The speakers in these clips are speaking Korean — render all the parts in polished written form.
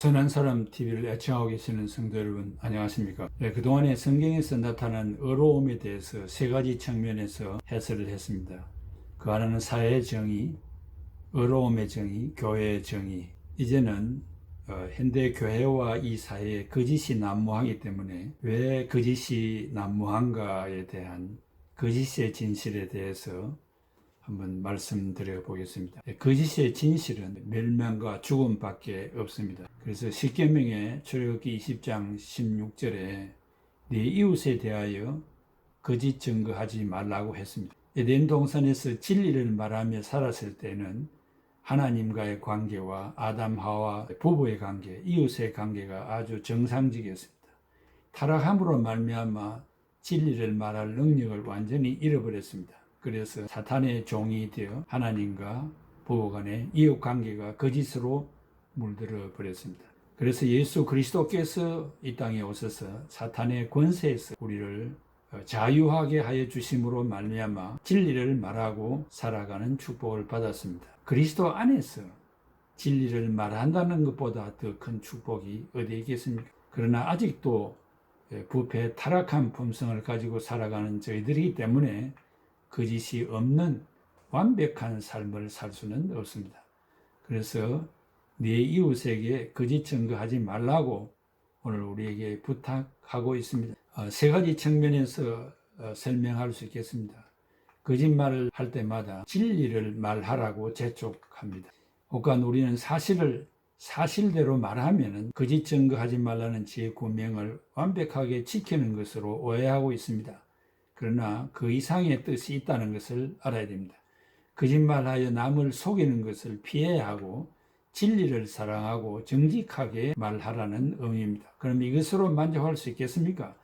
선한 사람 TV를 애청하고 계시는 성도 여러분, 안녕하십니까? 그동안에 성경에서 나타난 의로움에 대해서 세 가지 측면에서 해설을 했습니다. 그 하나는 사회의 정의, 의로움의 정의, 교회의 정의. 이제는 현대 교회와 이 사회에 거짓이 난무하기 때문에 왜 거짓이 난무한가에 대한 거짓의 진실에 대해서 한번 말씀드려 보겠습니다. 거짓의 진실은 멸망과 죽음밖에 없습니다. 그래서 십계명의 출애굽기 20장 16절에 네 이웃에 대하여 거짓 증거하지 말라고 했습니다. 에덴 동산에서 진리를 말하며 살았을 때는 하나님과의 관계와 아담 하와 부부의 관계, 이웃의 관계가 아주 정상적이었습니다. 타락함으로 말미암아 진리를 말할 능력을 완전히 잃어버렸습니다. 그래서 사탄의 종이 되어 하나님과 부부 간의 이웃 관계가 거짓으로 물들어 버렸습니다. 그래서 예수 그리스도께서 이 땅에 오셔서 사탄의 권세에서 우리를 자유하게 하여 주심으로 말미암아 진리를 말하고 살아가는 축복을 받았습니다. 그리스도 안에서 진리를 말한다는 것보다 더 큰 축복이 어디에 있겠습니까? 그러나 아직도 부패 타락한 품성을 가지고 살아가는 저희들이기 때문에 거짓이 없는 완벽한 삶을 살 수는 없습니다. 그래서 네 이웃에게 거짓 증거하지 말라고 오늘 우리에게 부탁하고 있습니다. 세 가지 측면에서 설명할 수 있겠습니다. 거짓말을 할 때마다 진리를 말하라고 재촉합니다. 혹은 우리는 사실을 사실대로 말하면 거짓 증거하지 말라는 제9명을 완벽하게 지키는 것으로 오해하고 있습니다. 그러나 그 이상의 뜻이 있다는 것을 알아야 됩니다. 거짓말하여 남을 속이는 것을 피해야 하고 진리를 사랑하고 정직하게 말하라는 의미입니다. 그럼 이것으로 만족할 수 있겠습니까?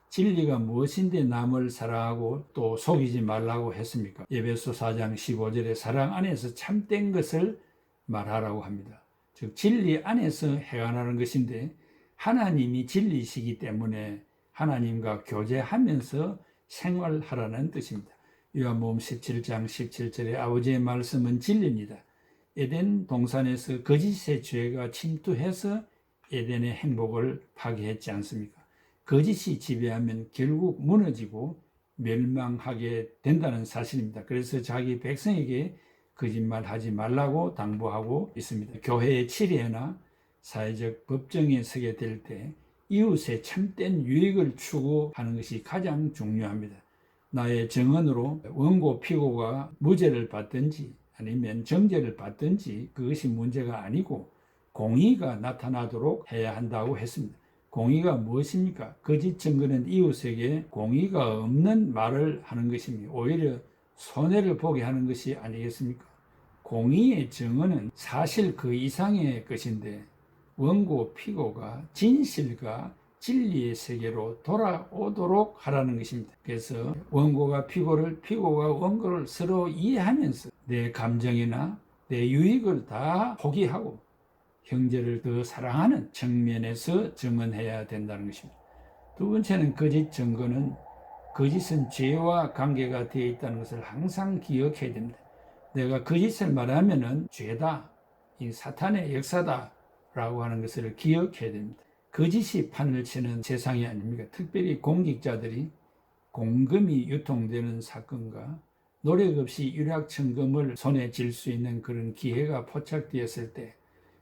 진리가 무엇인데 남을 사랑하고 또 속이지 말라고 했습니까? 에베소 4장 15절에 사랑 안에서 참된 것을 말하라고 합니다. 즉 진리 안에서 행하는 것인데 하나님이 진리시기 때문에 하나님과 교제하면서 생활하라는 뜻입니다. 요한복음 17장 17절에 아버지의 말씀은 진리입니다. 에덴 동산에서 거짓의 죄가 침투해서 에덴의 행복을 파괴했지 않습니까? 거짓이 지배하면 결국 무너지고 멸망하게 된다는 사실입니다. 그래서 자기 백성에게 거짓말하지 말라고 당부하고 있습니다. 교회의 치리나 사회적 법정에 서게 될 때 이웃의 참된 유익을 추구하는 것이 가장 중요합니다. 나의 증언으로 원고 피고가 무죄를 받든지 아니면 정죄를 받든지 그것이 문제가 아니고 공의가 나타나도록 해야 한다고 했습니다. 공의가 무엇입니까? 거짓 증거는 이웃에게 공의가 없는 말을 하는 것입니다. 오히려 손해를 보게 하는 것이 아니겠습니까? 공의의 증언은 사실 그 이상의 것인데 원고 피고가 진실과 진리의 세계로 돌아오도록 하라는 것입니다. 그래서 원고가 피고를, 피고가 원고를 서로 이해하면서 내 감정이나 내 유익을 다 포기하고 형제를 더 사랑하는 측면에서 증언해야 된다는 것입니다. 두 번째는 거짓 증거는 거짓은 죄와 관계가 되어 있다는 것을 항상 기억해야 됩니다. 내가 거짓을 말하면은 죄다, 이 사탄의 역사다 라고 하는 것을 기억해야 됩니다. 거짓이 판을 치는 세상이 아닙니까? 특별히 공직자들이 공금이 유통되는 사건과 노력 없이 일확천금을 손에 쥘 수 있는 그런 기회가 포착되었을 때,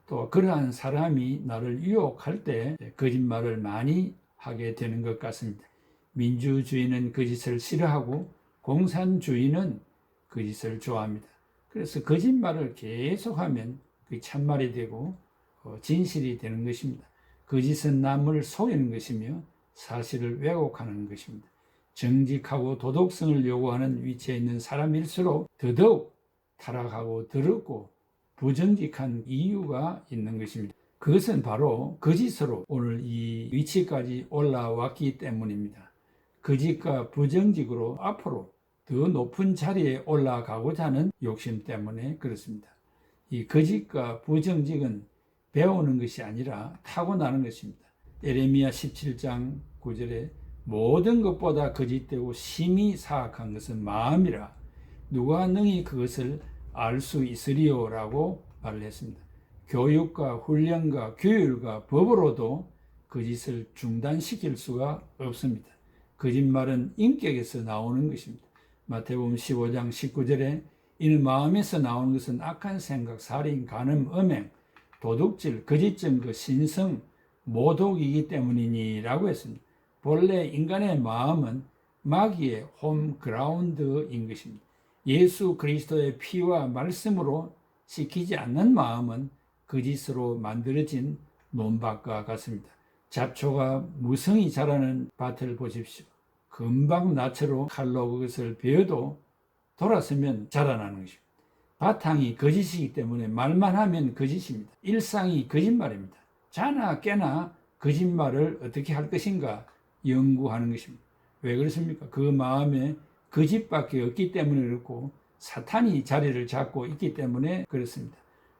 또 그러한 사람이 나를 유혹할 때 거짓말을 많이 하게 되는 것 같습니다. 민주주의는 거짓을 싫어하고 공산주의는 거짓을 좋아합니다. 그래서 거짓말을 계속하면 그게 참말이 되고 진실이 되는 것입니다. 거짓은 남을 속이는 것이며 사실을 왜곡하는 것입니다. 정직하고 도덕성을 요구하는 위치에 있는 사람일수록 더더욱 타락하고 더럽고 부정직한 이유가 있는 것입니다. 그것은 바로 거짓으로 오늘 이 위치까지 올라왔기 때문입니다. 거짓과 부정직으로 앞으로 더 높은 자리에 올라가고자 하는 욕심 때문에 그렇습니다. 이 거짓과 부정직은 배우는 것이 아니라 타고나는 것입니다. 예레미야 17장 9절에 모든 것보다 거짓되고 심히 사악한 것은 마음이라 누가 능히 그것을 알 수 있으리요 라고 말을 했습니다. 교육과 훈련과 규율과 법으로도 거짓을 중단시킬 수가 없습니다. 거짓말은 인격에서 나오는 것입니다. 마태복음 15장 19절에 이는 마음에서 나오는 것은 악한 생각, 살인, 간음, 음행, 도둑질, 거짓 증거, 신성, 모독이기 때문이니라고 했습니다. 본래 인간의 마음은 마귀의 홈그라운드인 것입니다. 예수 그리스도의 피와 말씀으로 씻기지 않는 마음은 거짓으로 만들어진 논밭과 같습니다. 잡초가 무성히 자라는 밭을 보십시오. 금방 낯으로 칼로 그것을 베어도 돌아서면 자라나는 것입니다. 바탕이 거짓이기 때문에 말만 하면 거짓입니다. 일상이 거짓말입니다. 자나 깨나 거짓말을 어떻게 할 것인가 연구하는 것입니다. 왜 그렇습니까? 그 마음에 거짓밖에 없기 때문에 그렇고 사탄이 자리를 잡고 있기 때문에 그렇습니다.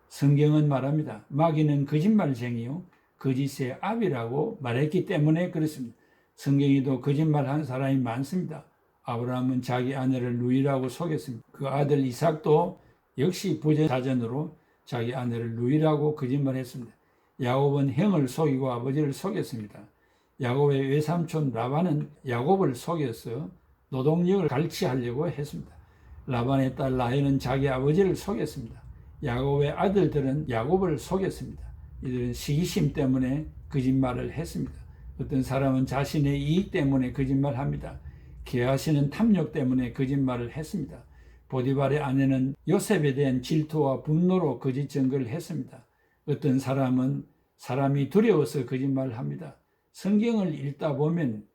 성경은 말합니다. 마귀는 거짓말쟁이요 거짓의 아비라고 말했기 때문에 그렇습니다. 성경에도 거짓말한 사람이 많습니다. 아브라함은 자기 아내를 누이라고 속였습니다. 그 아들 이삭도 역시 부전자전으로 자기 아내를 누이라고 거짓말했습니다. 야곱은 형을 속이고 아버지를 속였습니다. 야곱의 외삼촌 라반은 야곱을 속여서 노동력을 갈취하려고 했습니다. 라반의 딸 라헬은 자기 아버지를 속였습니다. 야곱의 아들들은 야곱을 속였습니다. 이들은 시기심 때문에 거짓말을 했습니다. 어떤 사람은 자신의 이익 때문에 거짓말합니다. 게하시는 탐욕 때문에 거짓말을 했습니다. 보디발의 아내는 요셉에 대한 질투와 분노로 거짓 증거를 했습니다. 어떤 사람은 사람이 두려워서 거짓말을 합니다. 성경을 읽다 보면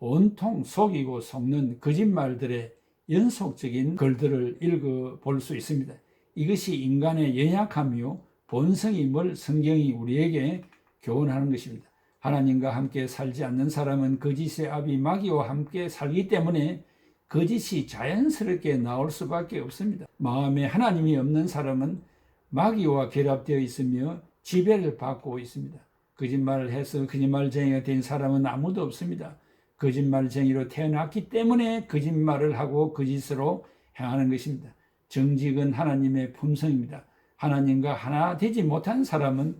온통 속이고 속는 거짓말들의 연속적인 글들을 읽어볼 수 있습니다. 이것이 인간의 연약함이요 본성임을 성경이 우리에게 교훈하는 것입니다. 하나님과 함께 살지 않는 사람은 거짓의 아비 마귀와 함께 살기 때문에 거짓이 자연스럽게 나올 수밖에 없습니다. 마음에 하나님이 없는 사람은 마귀와 결합되어 있으며 지배를 받고 있습니다. 거짓말을 해서 거짓말쟁이가 된 사람은 아무도 없습니다. 거짓말쟁이로 태어났기 때문에 거짓말을 하고 거짓으로 행하는 것입니다. 정직은 하나님의 품성입니다. 하나님과 하나 되지 못한 사람은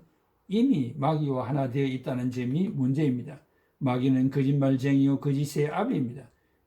이미 마귀와 하나 되어 있다는 점이 문제입니다. 마귀는 거짓말쟁이요 거짓의 아비입니다.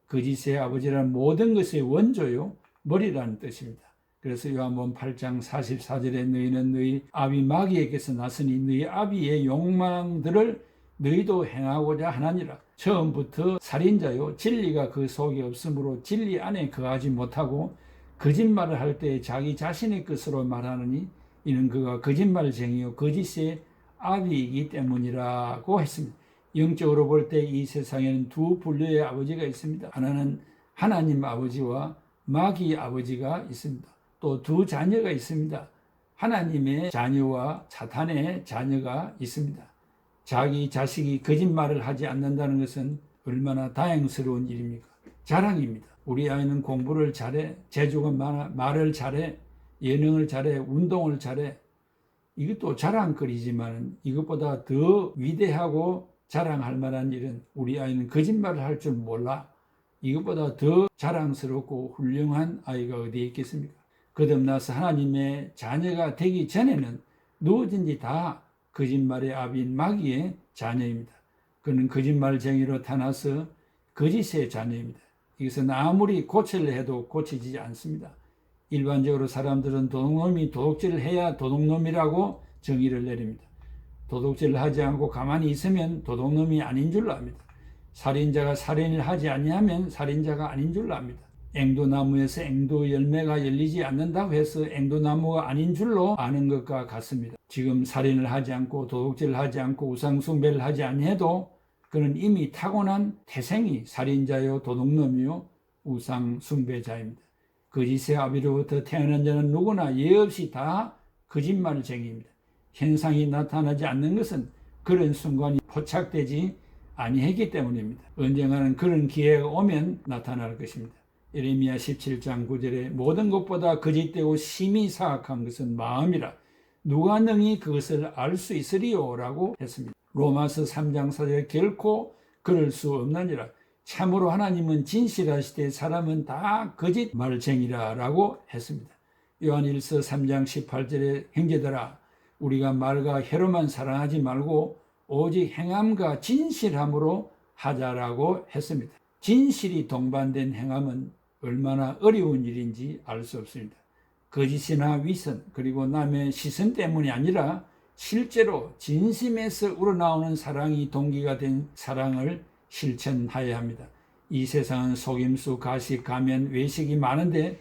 거짓의 아버지란 모든 것의 원조요 머리라는 뜻입니다. 그래서 요한복음 8장 44절에 너희는 너희 아비 마귀에게서 났으니 너희 아비의 욕망들을 너희도 행하고자 하나니라. 처음부터 살인자요 진리가 그 속에 없으므로 진리 안에 거하지 못하고 거짓말을 할 때 자기 자신의 것으로 말하느니 이는 그가 거짓말쟁이요 거짓의 아비이기 때문이라고 했습니다. 영적으로 볼 때 이 세상에는 두 분류의 아버지가 있습니다. 하나는 하나님 아버지와 마귀 아버지가 있습니다. 또 두 자녀가 있습니다. 하나님의 자녀와 사탄의 자녀가 있습니다. 자기 자식이 거짓말을 하지 않는다는 것은 얼마나 다행스러운 일입니까? 자랑입니다. 우리 아이는 공부를 잘해, 재주가 많아, 말을 잘해, 예능을 잘해, 운동을 잘해. 이것도 자랑거리지만 이것보다 더 위대하고 자랑할 만한 일은 우리 아이는 거짓말을 할 줄 몰라. 이것보다 더 자랑스럽고 훌륭한 아이가 어디에 있겠습니까? 거듭나서 하나님의 자녀가 되기 전에는 누구든지 다 거짓말의 아비인 마귀의 자녀입니다. 그는 거짓말쟁이로 태어나서 거짓의 자녀입니다. 이것은 아무리 고치려 해도 고치지 않습니다. 일반적으로 사람들은 도둑놈이 도둑질을 해야 도둑놈이라고 정의를 내립니다. 도둑질을 하지 않고 가만히 있으면 도둑놈이 아닌 줄로 압니다. 살인자가 살인을 하지 아니하면 살인자가 아닌 줄로 압니다. 앵두나무에서 앵두 열매가 열리지 않는다고 해서 앵두나무가 아닌 줄로 아는 것과 같습니다. 지금 살인을 하지 않고 도둑질을 하지 않고 우상숭배를 하지 아니해도 그는 이미 타고난 태생이 살인자요 도둑놈이요 우상숭배자입니다. 거짓의 아비로부터 태어난 자는 누구나 예 없이 다 거짓말쟁이입니다. 현상이 나타나지 않는 것은 그런 순간이 포착되지 아니했기 때문입니다. 언젠가는 그런 기회가 오면 나타날 것입니다. 예레미야 17장 9절에 모든 것보다 거짓되고 심히 사악한 것은 마음이라 누가 능히 그것을 알 수 있으리요 라고 했습니다. 로마서 3장 4절에 결코 그럴 수 없느니라. 참으로 하나님은 진실하시되 사람은 다 거짓말쟁이라 라고 했습니다. 요한일서 3장 18절에 형제들아 우리가 말과 혀로만 사랑하지 말고 오직 행함과 진실함으로 하자라고 했습니다. 진실이 동반된 행함은 얼마나 어려운 일인지 알 수 없습니다. 거짓이나 위선 그리고 남의 시선 때문이 아니라 실제로 진심에서 우러나오는 사랑이 동기가 된 사랑을 실천하여야 합니다. 이 세상은 속임수, 가식, 가면, 외식이 많은데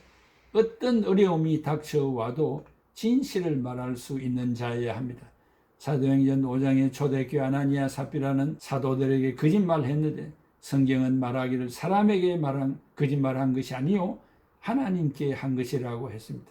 어떤 어려움이 닥쳐와도 진실을 말할 수 있는 자여야 합니다. 사도행전 5장의 초대교회 아나니아 삽비라는 사도들에게 거짓말했는데 성경은 말하기를 사람에게 말한 거짓말한 것이 아니요 하나님께 한 것이라고 했습니다.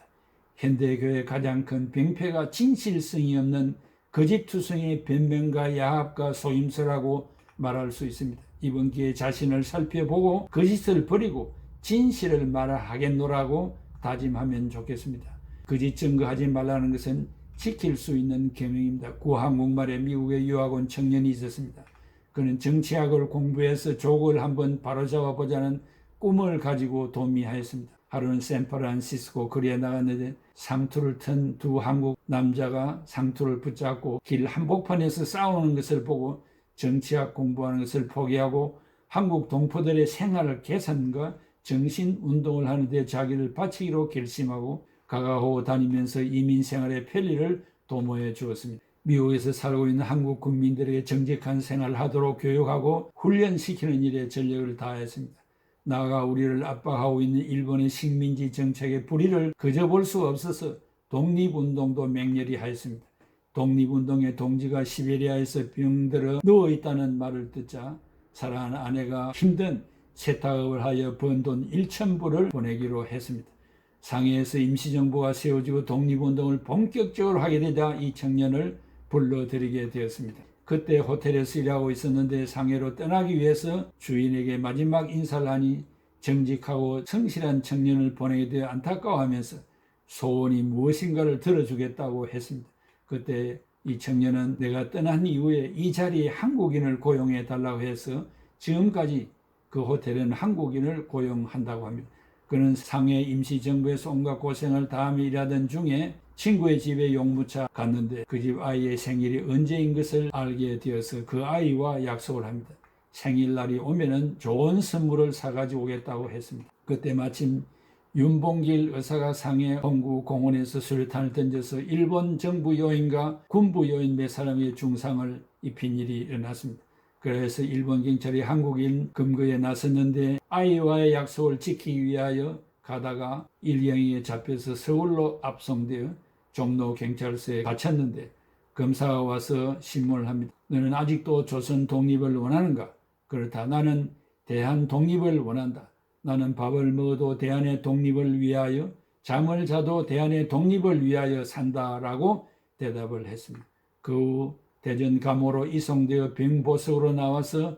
현대교회의 가장 큰 병폐가 진실성이 없는 거짓투성의 변명과 야합과 속임수라고 말할 수 있습니다. 이번 기회에 자신을 살펴보고 거짓을 버리고 진실을 말하겠노라고 다짐하면 좋겠습니다. 거짓 증거하지 말라는 것은 지킬 수 있는 계명입니다. 구한국말에 미국에 유학 온 청년이 있었습니다. 그는 정치학을 공부해서 족을 한번 바로잡아보자는 꿈을 가지고 도미하였습니다. 하루는 샌프란시스코 거리에 나갔는데 상투를 튼 두 한국 남자가 상투를 붙잡고 길 한복판에서 싸우는 것을 보고 정치학 공부하는 것을 포기하고 한국 동포들의 생활 개선과 정신운동을 하는데 자기를 바치기로 결심하고 가가호 다니면서 이민 생활의 편리를 도모해 주었습니다. 미국에서 살고 있는 한국 국민들에게 정직한 생활을 하도록 교육하고 훈련시키는 일에 전력을 다했습니다. 나아가 우리를 압박하고 있는 일본의 식민지 정책의 불의를 그저 볼 수 없어서 독립운동도 맹렬히 하였습니다. 독립운동의 동지가 시베리아에서 병들어 누워있다는 말을 듣자 사랑하는 아내가 힘든 세탁업을 하여 번 돈 1,000불을 보내기로 했습니다. 상해에서 임시정부가 세워지고 독립운동을 본격적으로 하게 되자 이 청년을 불러들이게 되었습니다. 그때 호텔에서 일하고 있었는데 상해로 떠나기 위해서 주인에게 마지막 인사를 하니 정직하고 성실한 청년을 보내게 되어 안타까워하면서 소원이 무엇인가를 들어주겠다고 했습니다. 그때 이 청년은 내가 떠난 이후에 이 자리에 한국인을 고용해 달라고 해서 지금까지 그 호텔은 한국인을 고용한다고 합니다. 그는 상해 임시정부에서 온갖 고생을 다하며 일하던 중에 친구의 집에 용무차 갔는데 그 집 아이의 생일이 언제인 것을 알게 되어서 그 아이와 약속을 합니다. 생일날이 오면은 좋은 선물을 사가지고 오겠다고 했습니다. 그때 마침 윤봉길 의사가 상해 홍구 공원에서 수류탄을 던져서 일본 정부 요인과 군부 요인 몇 사람의 중상을 입힌 일이 일어났습니다. 그래서 일본 경찰이 한국인 검거에 나섰는데 아이와의 약속을 지키기 위하여 가다가 일경에 잡혀서 서울로 압송되어 종로 경찰서에 갇혔는데 검사가 와서 신문을 합니다. 너는 아직도 조선 독립을 원하는가? 그렇다. 나는 대한 독립을 원한다. 나는 밥을 먹어도 대한의 독립을 위하여 잠을 자도 대한의 독립을 위하여 산다라고 대답을 했습니다. 그 후 대전 감호로 이송되어 병보석으로 나와서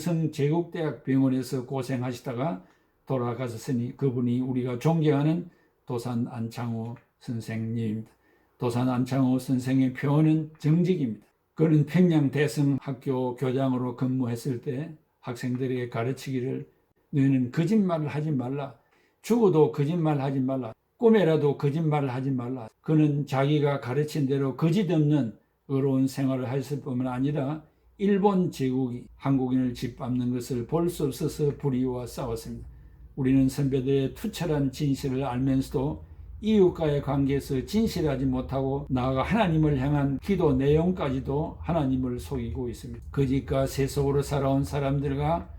경성제국대학 병원에서 고생하시다가 돌아가셨으니 그분이 우리가 존경하는 도산 안창호 선생님입니다. 도산 안창호 선생의 표현은 정직입니다. 그는 평양 대성학교 교장으로 근무했을 때 학생들에게 가르치기를 너희는 거짓말을 하지 말라. 죽어도 거짓말 하지 말라. 꿈에라도 거짓말을 하지 말라. 그는 자기가 가르친 대로 거짓 없는 의로운 생활을 했을 뿐만 아니라 일본 제국이 한국인을 짓밟는 것을 볼 수 없어서 불의와 싸웠습니다. 우리는 선배들의 투철한 진실을 알면서도 이웃과의 관계에서 진실하지 못하고 나아가 하나님을 향한 기도 내용까지도 하나님을 속이고 있습니다. 거짓과 세속으로 살아온 사람들과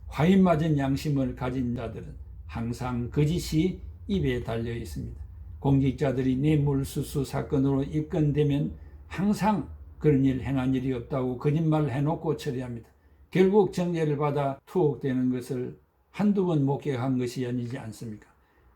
화인 맞은 양심을 가진 자들은 항상 거짓이 입에 달려 있습니다. 공직자들이 뇌물수수 사건으로 입건되면 항상 그런 일 행한 일이 없다고 거짓말을 해놓고 처리합니다. 결국 정죄를 받아 투옥되는 것을 한두 번 목격한 것이 아니지 않습니까?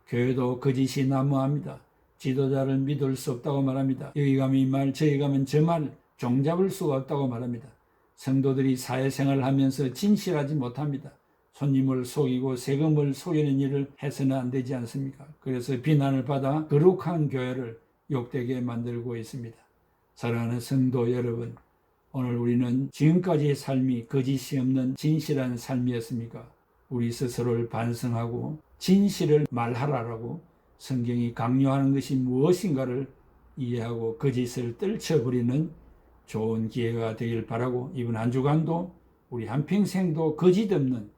교회도 거짓이 난무합니다. 지도자를 믿을 수 없다고 말합니다. 여기 가면 이 말, 저기 가면 저 말 종잡을 수가 없다고 말합니다. 성도들이 사회생활을 하면서 진실하지 못합니다. 손님을 속이고 세금을 속이는 일을 해서는 안 되지 않습니까? 그래서 비난을 받아 거룩한 교회를 욕되게 만들고 있습니다. 사랑하는 성도 여러분, 오늘 우리는 지금까지의 삶이 거짓이 없는 진실한 삶이었습니까? 우리 스스로를 반성하고 진실을 말하라고 성경이 강요하는 것이 무엇인가를 이해하고 거짓을 떨쳐버리는 좋은 기회가 되길 바라고, 이번 한 주간도 우리 한평생도 거짓 없는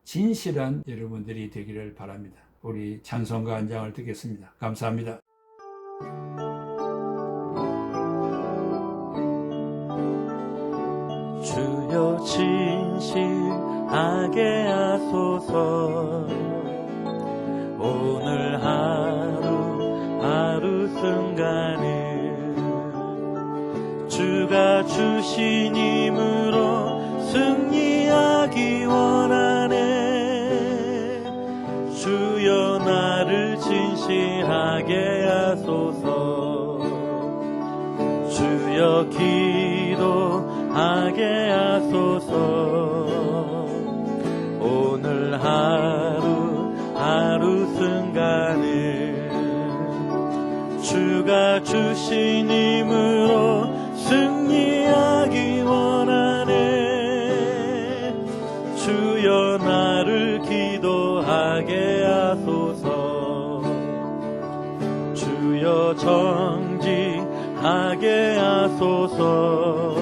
진실한 여러분들이 되기를 바랍니다. 우리 찬송가 한 장을 듣겠습니다. 감사합니다. 주여 진실하게 하소서. 오늘 하루 순간을 주가 주신 힘으로 승리하기 원하네. 주여 나를 진실하게 하소서. 주여 기도하게 하소서. 오늘 하루 순간을 주가 주신 힘으로 승리하기 원하네. 주여 나를 기도하게 하소서. 주여 정직하게 하소서.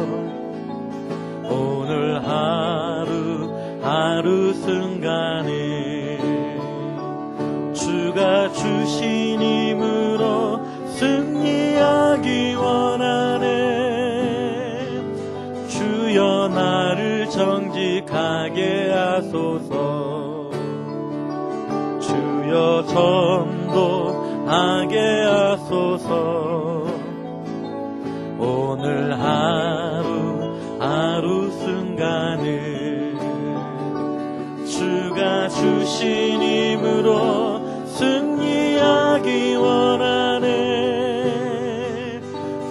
오늘 하루 순간을 주가 주신 힘으로 승리하기 원하네. 주여 나를 정직하게 하소서. 주여 전도하게 하소서. 오늘 하루 순간을 주가 주신 힘으로 승리하기 원하네.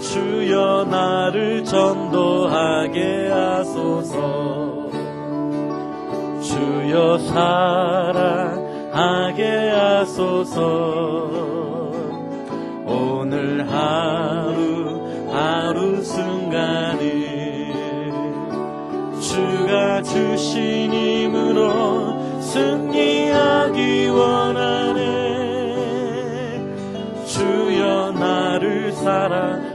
주여 나를 전도하게 하소서. 주여 사랑하게 하소서. 오늘 하루 순간을 주가 주신 힘으로 승리하기 원하네. 주여 나를 사랑하게